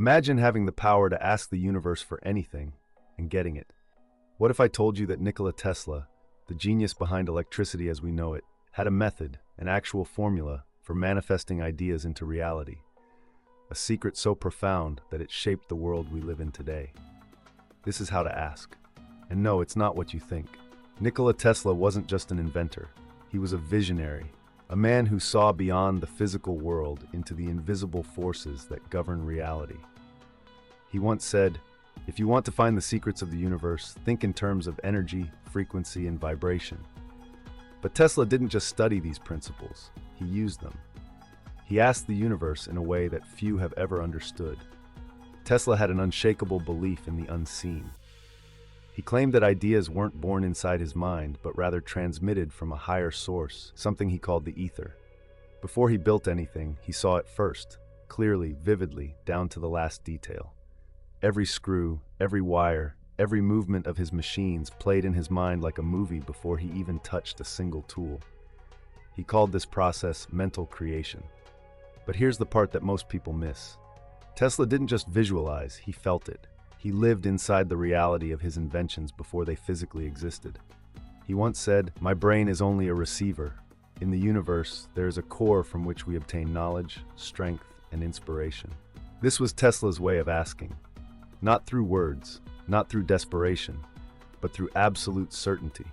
Imagine having the power to ask the universe for anything and getting it. What if I told you that Nikola Tesla, the genius behind electricity as we know it, had a method, an actual formula for manifesting ideas into reality? A secret so profound that it shaped the world we live in today. This is how to ask. And no, it's not what you think. Nikola Tesla wasn't just an inventor. He was a visionary, a man who saw beyond the physical world into the invisible forces that govern reality. He once said, "If you want to find the secrets of the universe, think in terms of energy, frequency, and vibration." But Tesla didn't just study these principles, he used them. He asked the universe in a way that few have ever understood. Tesla had an unshakable belief in the unseen. He claimed that ideas weren't born inside his mind, but rather transmitted from a higher source, something he called the ether. Before he built anything, he saw it first, clearly, vividly, down to the last detail. Every screw, every wire, every movement of his machines played in his mind like a movie before he even touched a single tool. He called this process mental creation. But here's the part that most people miss. Tesla didn't just visualize, he felt it. He lived inside the reality of his inventions before they physically existed. He once said, "My brain is only a receiver. In the universe, there is a core from which we obtain knowledge, strength, and inspiration." This was Tesla's way of asking. Not through words, not through desperation, but through absolute certainty.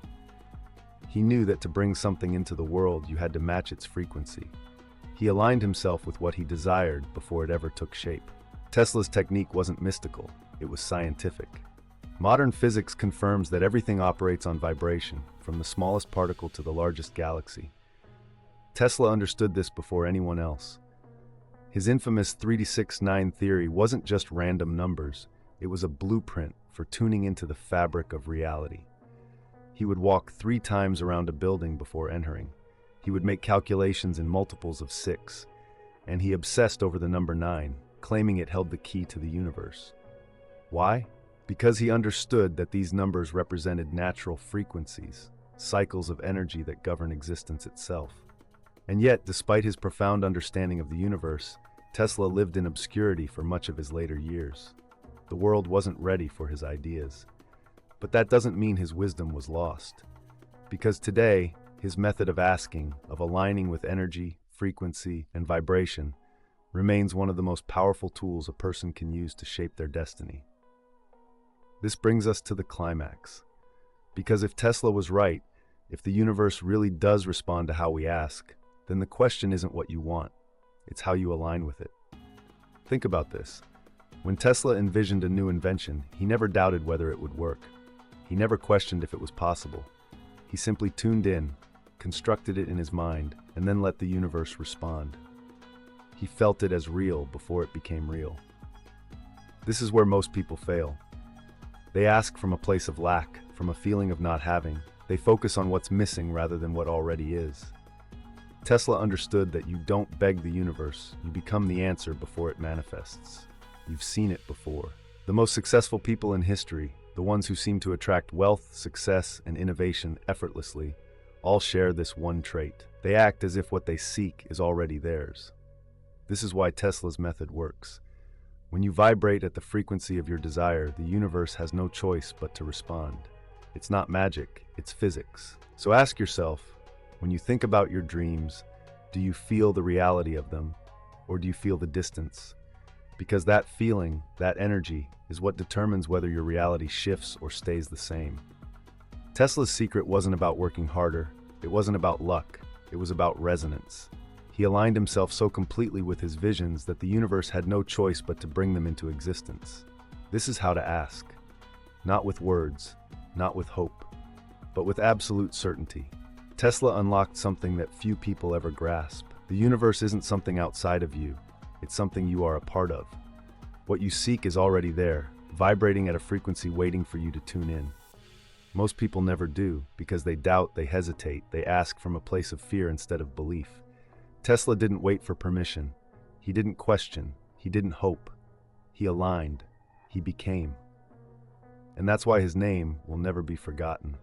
He knew that to bring something into the world, you had to match its frequency. He aligned himself with what he desired before it ever took shape. Tesla's technique wasn't mystical, it was scientific. Modern physics confirms that everything operates on vibration, from the smallest particle to the largest galaxy. Tesla understood this before anyone else. His infamous 3-6-9 theory wasn't just random numbers, it was a blueprint for tuning into the fabric of reality. He would walk 3 times around a building before entering. He would make calculations in multiples of 6, and he obsessed over the number 9, claiming it held the key to the universe. Why? Because he understood that these numbers represented natural frequencies, cycles of energy that govern existence itself. And yet, despite his profound understanding of the universe, Tesla lived in obscurity for much of his later years. The world wasn't ready for his ideas. But that doesn't mean his wisdom was lost. Because today, his method of asking, of aligning with energy, frequency, and vibration, remains one of the most powerful tools a person can use to shape their destiny. This brings us to the climax. Because if Tesla was right, if the universe really does respond to how we ask, then the question isn't what you want, it's how you align with it. Think about this. When Tesla envisioned a new invention, he never doubted whether it would work. He never questioned if it was possible. He simply tuned in, constructed it in his mind, and then let the universe respond. He felt it as real before it became real. This is where most people fail. They ask from a place of lack, from a feeling of not having. They focus on what's missing rather than what already is. Tesla understood that you don't beg the universe, you become the answer before it manifests. You've seen it before. The most successful people in history, the ones who seem to attract wealth, success, and innovation effortlessly, all share this one trait. They act as if what they seek is already theirs. This is why Tesla's method works. When you vibrate at the frequency of your desire, the universe has no choice but to respond. It's not magic, it's physics. So ask yourself, when you think about your dreams, do you feel the reality of them, or do you feel the distance? Because that feeling, that energy, is what determines whether your reality shifts or stays the same. Tesla's secret wasn't about working harder, it wasn't about luck, it was about resonance. He aligned himself so completely with his visions that the universe had no choice but to bring them into existence. This is how to ask. Not with words, not with hope, but with absolute certainty. Tesla unlocked something that few people ever grasp. The universe isn't something outside of you, it's something you are a part of. What you seek is already there, vibrating at a frequency waiting for you to tune in. Most people never do, because they doubt, they hesitate, they ask from a place of fear instead of belief. Tesla didn't wait for permission. He didn't question. He didn't hope. He aligned. He became. And that's why his name will never be forgotten.